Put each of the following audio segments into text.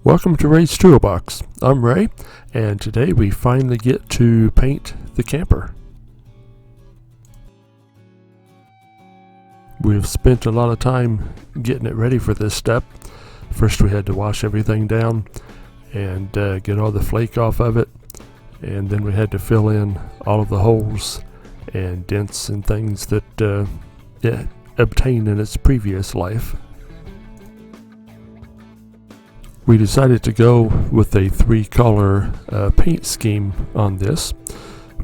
Welcome to Ray's Toolbox. I'm Ray, and today we finally get to paint the camper. We've spent a lot of time getting it ready for this step. First we had to wash everything down and get all the flake off of it, and then we had to fill in all of the holes and dents and things that it obtained in its previous life. We decided to go with a 3-color paint scheme on this.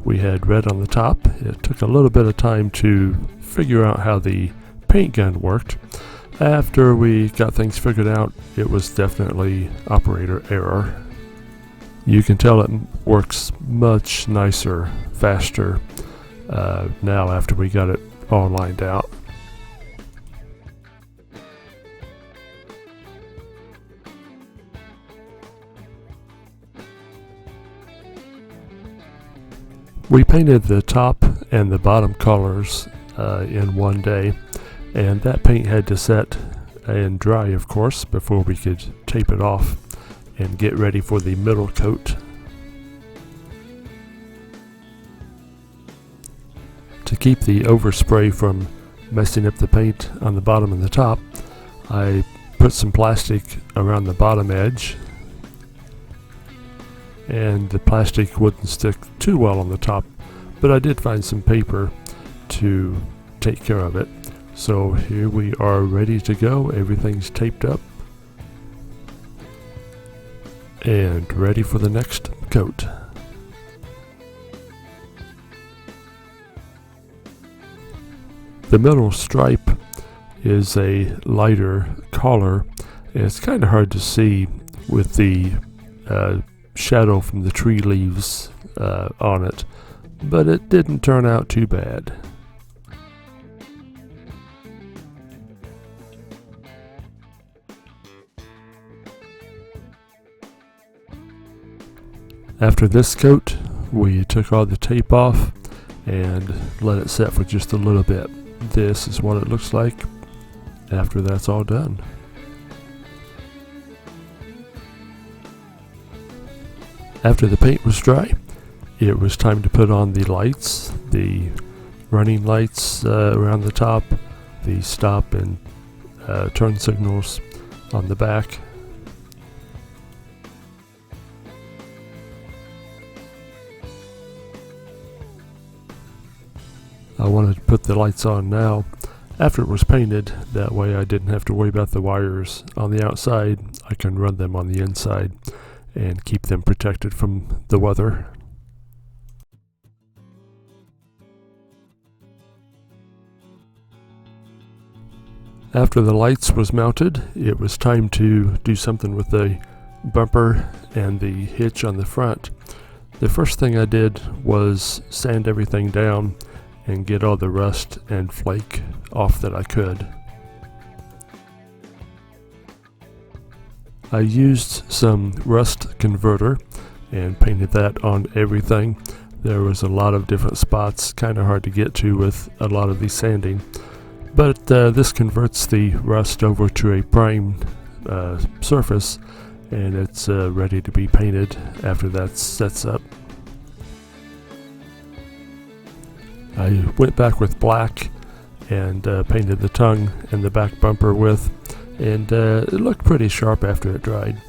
We had red on the top. It took a little bit of time to figure out how the paint gun worked. After we got things figured out, it was definitely operator error. You can tell it works much nicer, faster now after we got it all lined out. We painted the top and the bottom colors in one day, and that paint had to set and dry, of course, before we could tape it off and get ready for the middle coat. To keep the overspray from messing up the paint on the bottom and the top, I put some plastic around the bottom edge, and the plastic wouldn't stick too well on the top, but I did find some paper to take care of it. So here we are ready to go. Everything's taped up and ready for the next coat. The middle stripe is a lighter color. It's kind of hard to see with the shadow from the tree leaves on it, but it didn't turn out too bad. After this coat, we took all the tape off and let it set for just a little bit. This is what it looks like after that's all done. After the paint was dry, it was time to put on the lights, the running lights around the top, the stop and turn signals on the back. I wanted to put the lights on now after it was painted. That way I didn't have to worry about the wires on the outside. I can run them on the inside and keep them protected from the weather. After the lights was mounted, it was time to do something with the bumper and the hitch on the front. The first thing I did was sand everything down and get all the rust and flake off that I could. I used some rust converter and painted that on everything. There was a lot of different spots, kind of hard to get to with a lot of the sanding, but this converts the rust over to a primed surface, and it's ready to be painted after that sets up. I went back with black and painted the tongue and the back bumper with, and it looked pretty sharp after it dried.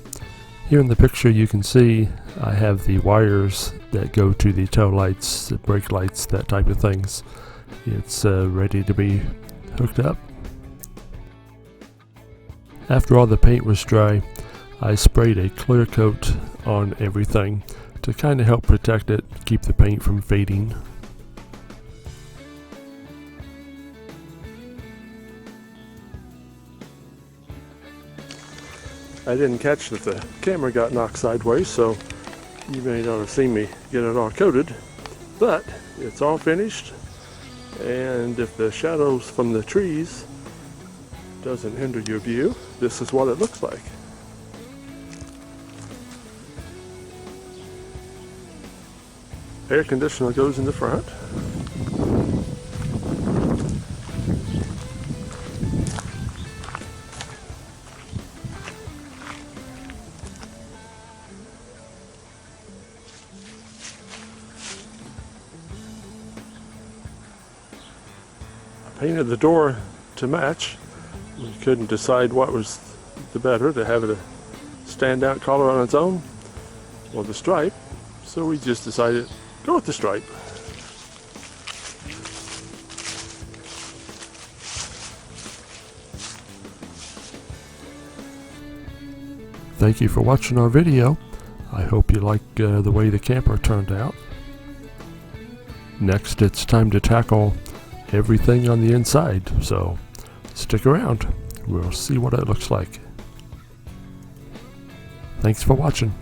Here in the picture you can see I have the wires that go to the tail lights, the brake lights, that type of things. It's ready to be hooked up. After all the paint was dry, I sprayed a clear coat on everything to kind of help protect it, keep the paint from fading. I didn't catch that the camera got knocked sideways, so you may not have seen me get it all coated, but it's all finished, and if the shadows from the trees doesn't hinder your view, this is what it looks like. Air conditioner goes in the front. painted the door to match. We couldn't decide what was the better, to have it a standout color on its own or the stripe, so we just decided go with the stripe. Thank you for watching our video. I hope you like the way the camper turned out. Next, it's time to tackle everything on the inside, so stick around. We'll see what it looks like. Thanks for watching.